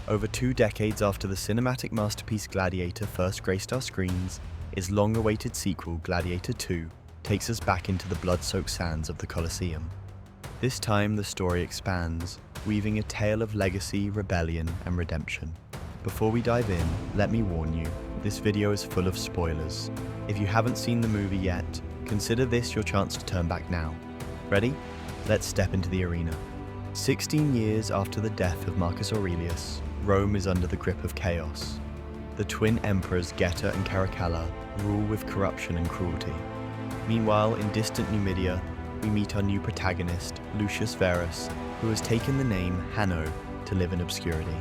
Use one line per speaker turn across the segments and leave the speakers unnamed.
Over 2 decades after the cinematic masterpiece Gladiator first graced our screens, its long-awaited sequel, Gladiator 2, takes us back into the blood-soaked sands of the Colosseum. This time, the story expands, weaving a tale of legacy, rebellion, and redemption. Before we dive in, let me warn you, this video is full of spoilers. If you haven't seen the movie yet, consider this your chance to turn back now. Ready? Let's step into the arena. 16 years after the death of Marcus Aurelius, Rome is under the grip of chaos. The twin emperors Geta and Caracalla rule with corruption and cruelty. Meanwhile, in distant Numidia, we meet our new protagonist, Lucius Verus, who has taken the name Hanno to live in obscurity.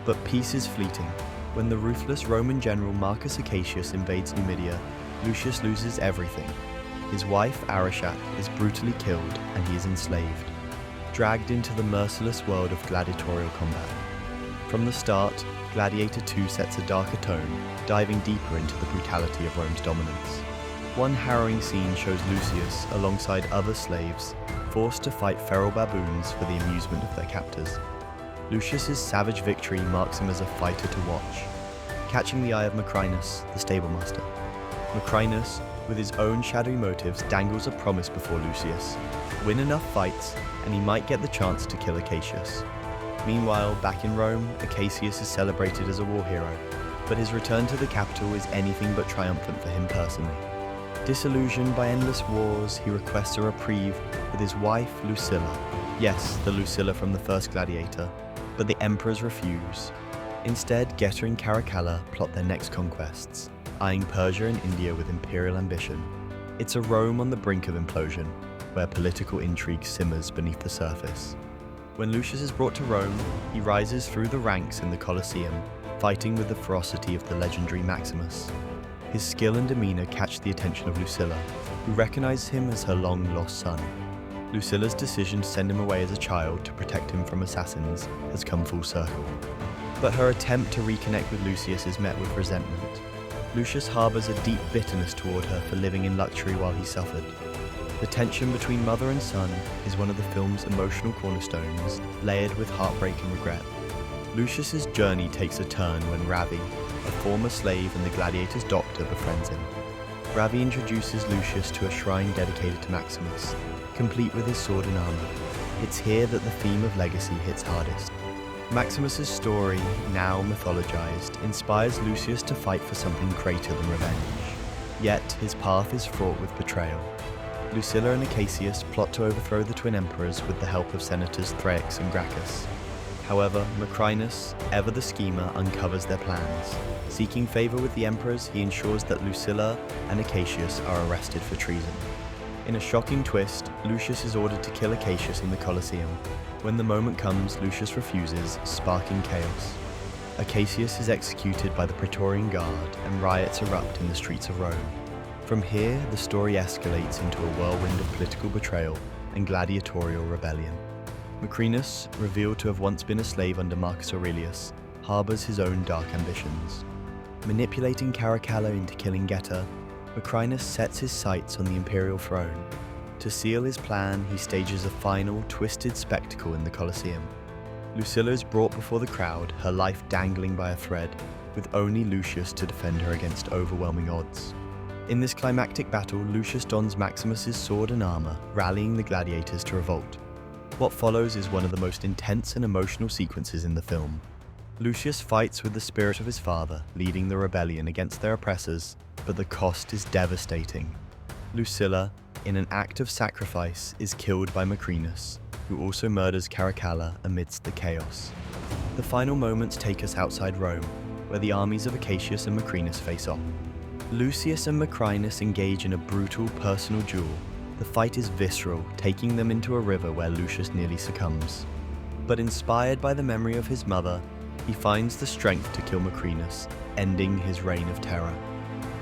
But peace is fleeting. When the ruthless Roman general Marcus Acacius invades Numidia, Lucius loses everything. His wife, Arishat, is brutally killed and he is enslaved, dragged into the merciless world of gladiatorial combat. From the start, Gladiator 2 sets a darker tone, diving deeper into the brutality of Rome's dominance. One harrowing scene shows Lucius, alongside other slaves, forced to fight feral baboons for the amusement of their captors. Lucius's savage victory marks him as a fighter to watch, catching the eye of Macrinus, the stablemaster. Macrinus, with his own shadowy motives, dangles a promise before Lucius: win enough fights, and he might get the chance to kill Acacius. Meanwhile, back in Rome, Acacius is celebrated as a war hero, but his return to the capital is anything but triumphant for him personally. Disillusioned by endless wars, he requests a reprieve with his wife, Lucilla. Yes, the Lucilla from the first Gladiator, but the emperors refuse. Instead, Geta and Caracalla plot their next conquests, eyeing Persia and India with imperial ambition. It's a Rome on the brink of implosion, where political intrigue simmers beneath the surface. When Lucius is brought to Rome, he rises through the ranks in the Colosseum, fighting with the ferocity of the legendary Maximus. His skill and demeanor catch the attention of Lucilla, who recognizes him as her long-lost son. Lucilla's decision to send him away as a child to protect him from assassins has come full circle. But her attempt to reconnect with Lucius is met with resentment. Lucius harbors a deep bitterness toward her for living in luxury while he suffered. The tension between mother and son is one of the film's emotional cornerstones, layered with heartbreak and regret. Lucius's journey takes a turn when Ravi, a former slave and the gladiator's doctor, befriends him. Ravi introduces Lucius to a shrine dedicated to Maximus, complete with his sword and armor. It's here that the theme of legacy hits hardest. Maximus's story, now mythologized, inspires Lucius to fight for something greater than revenge. Yet, his path is fraught with betrayal. Lucilla and Acacius plot to overthrow the twin emperors with the help of senators Thrax and Gracchus. However, Macrinus, ever the schemer, uncovers their plans. Seeking favor with the emperors, he ensures that Lucilla and Acacius are arrested for treason. In a shocking twist, Lucius is ordered to kill Acacius in the Colosseum. When the moment comes, Lucius refuses, sparking chaos. Acacius is executed by the Praetorian Guard, and riots erupt in the streets of Rome. From here, the story escalates into a whirlwind of political betrayal and gladiatorial rebellion. Macrinus, revealed to have once been a slave under Marcus Aurelius, harbors his own dark ambitions. Manipulating Caracalla into killing Geta, Macrinus sets his sights on the imperial throne. To seal his plan, he stages a final, twisted spectacle in the Colosseum. Lucilla is brought before the crowd, her life dangling by a thread, with only Lucius to defend her against overwhelming odds. In this climactic battle, Lucius dons Maximus's sword and armor, rallying the gladiators to revolt. What follows is one of the most intense and emotional sequences in the film. Lucius fights with the spirit of his father, leading the rebellion against their oppressors, but the cost is devastating. Lucilla, in an act of sacrifice, is killed by Macrinus, who also murders Caracalla amidst the chaos. The final moments take us outside Rome, where the armies of Acacius and Macrinus face off. Lucius and Macrinus engage in a brutal personal duel. The fight is visceral, taking them into a river where Lucius nearly succumbs. But inspired by the memory of his mother, he finds the strength to kill Macrinus, ending his reign of terror.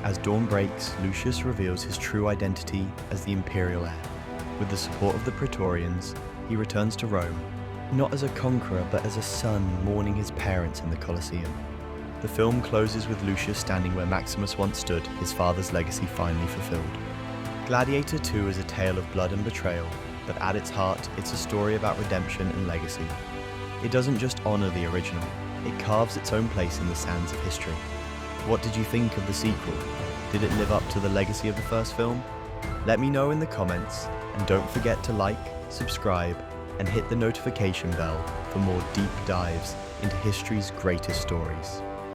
As dawn breaks, Lucius reveals his true identity as the imperial heir. With the support of the Praetorians, he returns to Rome, not as a conqueror but as a son mourning his parents in the Colosseum. The film closes with Lucius standing where Maximus once stood, his father's legacy finally fulfilled. Gladiator 2 is a tale of blood and betrayal, but at its heart, it's a story about redemption and legacy. It doesn't just honor the original, It carves its own place in the sands of history. What did you think of the sequel? Did it live up to the legacy of the first film? Let me know in the comments, and don't forget to like, subscribe, and hit the notification bell for more deep dives into history's greatest stories.